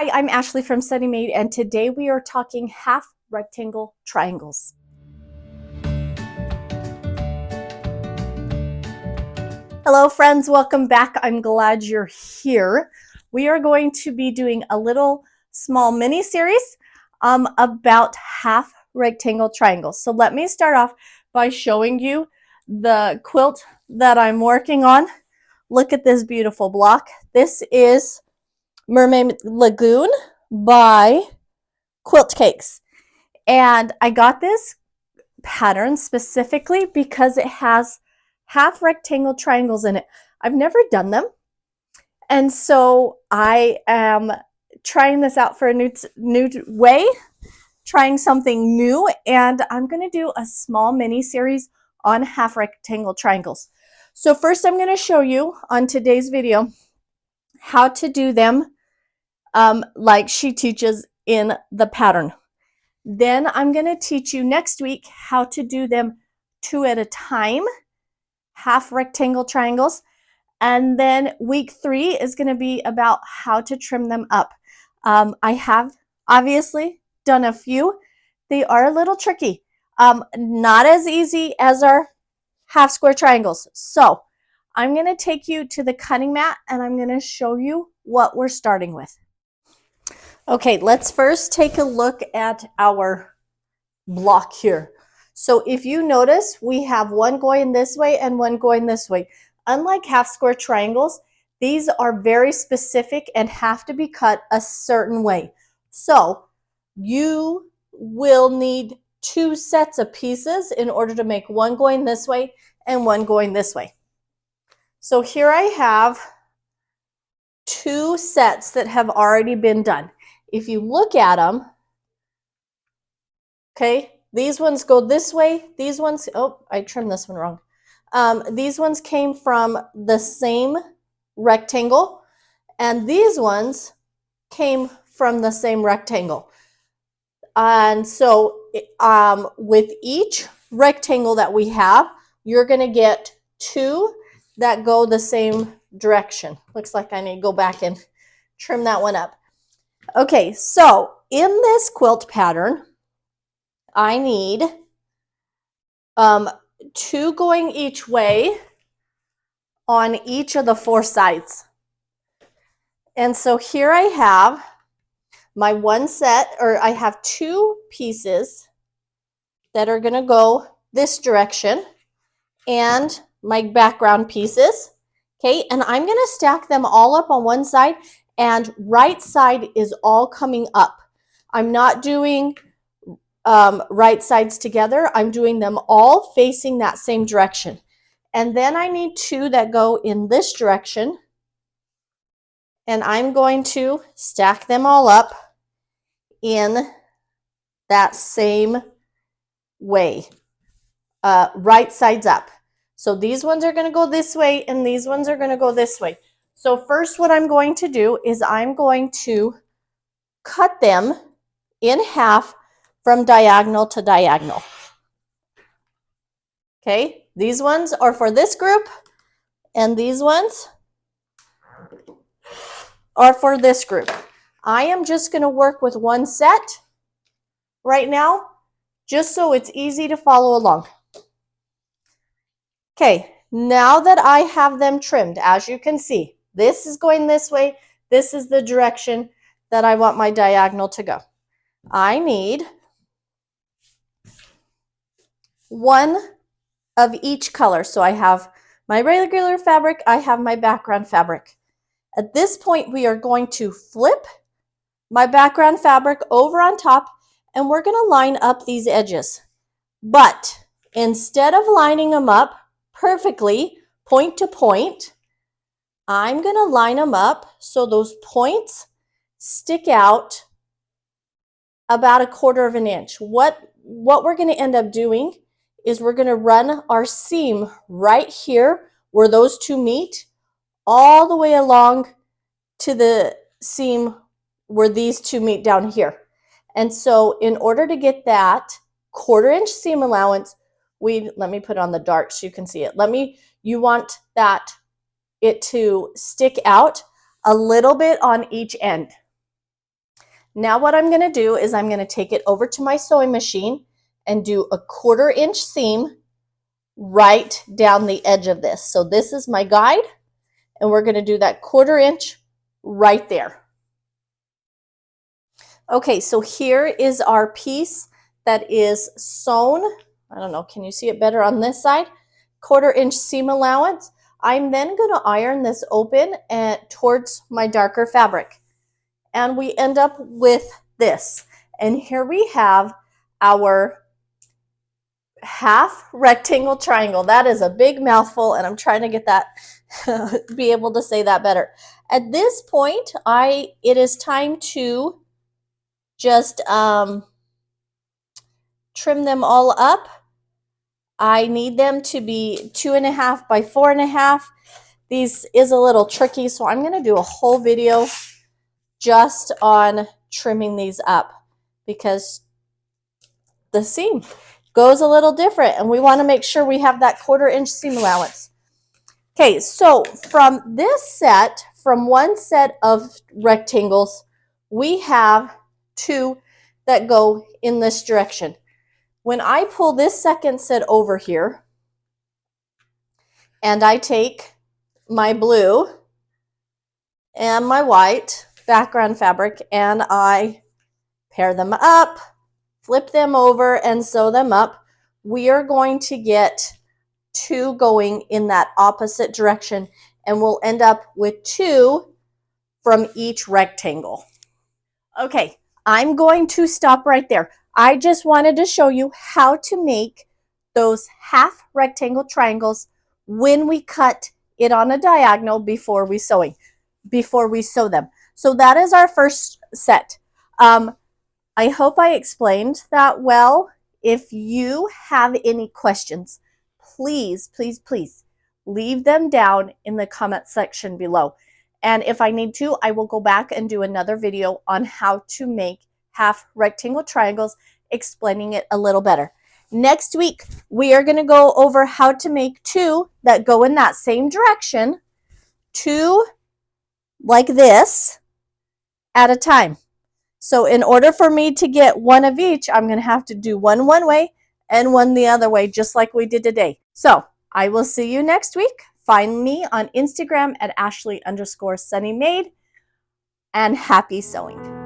Hi, I'm Ashley from Sunny Made, and today we are talking half rectangle triangles. Hello friends, welcome back. I'm glad you're here. We are going to be doing a little small mini series about half rectangle triangles. So let me start off by showing you the quilt that I'm working on. Look at this beautiful block. This is Mermaid Lagoon by Quilt Cakes. And I got this pattern specifically because it has half rectangle triangles in it. I've never done them. And so I am trying this out for a new way, trying something new, and I'm going to do a small mini series on half rectangle triangles. So first I'm going to show you on today's video how to do them like she teaches in the pattern. Then I'm going to teach you next week how to do them 2 at a time, half rectangle triangles. And then week 3 is going to be about how to trim them up. I have obviously done a few. They are a little tricky. Not as easy as our half square triangles. So I'm going to take you to the cutting mat and I'm going to show you what we're starting with. Okay, let's first take a look at our block here. So if you notice, we have one going this way and one going this way. Unlike half square triangles, these are very specific and have to be cut a certain way. So you will need 2 sets of pieces in order to make one going this way and one going this way. So here I have 2 sets that have already been done. If you look at them, okay, these ones go this way. These ones, oh, I trimmed this one wrong. These ones came from the same rectangle, and these ones came from the same rectangle. And so with each rectangle that we have, you're going to get 2 that go the same direction. Looks like I need to go back and trim that one up. Okay, so in this quilt pattern, I need 2 going each way on each of the 4 sides. And so here I have my one set, or I have 2 pieces that are going to go this direction and my background pieces. Okay, and I'm going to stack them all up on one side, and right side is all coming up. I'm not doing right sides together. I'm doing them all facing that same direction. And then I need 2 that go in this direction, and I'm going to stack them all up in that same way, right sides up. So these ones are going to go this way and these ones are going to go this way. So first what I'm going to do is I'm going to cut them in half from diagonal to diagonal. Okay, these ones are for this group and these ones are for this group. I am just going to work with one set right now, just so it's easy to follow along. Okay, now that I have them trimmed, as you can see, this is going this way. This is the direction that I want my diagonal to go. I need 1 of each color. So I have my regular fabric, I have my background fabric. At this point, we are going to flip my background fabric over on top, and we're going to line up these edges. But instead of lining them up perfectly, point to point, I'm going to line them up so those points stick out about 1/4 of an inch. What we're going to end up doing is we're going to run our seam right here where those 2 meet, all the way along to the seam where these 2 meet down here. And so in order to get that 1/4 inch seam allowance, let me put on the dark so you can see it. You want it to stick out a little bit on each end. Now what I'm going to do is I'm going to take it over to my sewing machine and do a 1/4 inch seam right down the edge of this. So this is my guide, and we're going to do that 1/4 inch right there. Okay, so here is our piece that is sewn. I don't know, can you see it better on this side? 1/4 inch seam allowance. I'm then going to iron this open and towards my darker fabric. And we end up with this. And here we have our half rectangle triangle. That is a big mouthful, and I'm trying to get that, be able to say that better. At this point, it is time to just trim them all up. I need them to be 2.5 by 4.5. These is a little tricky, so I'm going to do a whole video just on trimming these up because the seam goes a little different, and we want to make sure we have that 1/4 inch seam allowance. Okay, so from this set, from one set of rectangles, we have 2 that go in this direction. When I pull this second set over here, and I take my blue and my white background fabric, and I pair them up, flip them over, and sew them up, we are going to get 2 going in that opposite direction, and we'll end up with 2 from each rectangle. Okay, I'm going to stop right there. I just wanted to show you how to make those half rectangle triangles when we cut it on a diagonal before we sew them. So that is our first set. I hope I explained that well. If you have any questions, please, please, please leave them down in the comment section below. And if I need to, I will go back and do another video on how to make half rectangle triangles, explaining it a little better. Next week, we are going to go over how to make 2 that go in that same direction, 2 like this at a time. So in order for me to get 1 of each, I'm going to have to do one way and one the other way, just like we did today. So I will see you next week. Find me on Instagram at Ashley_SunnyMade, and happy sewing.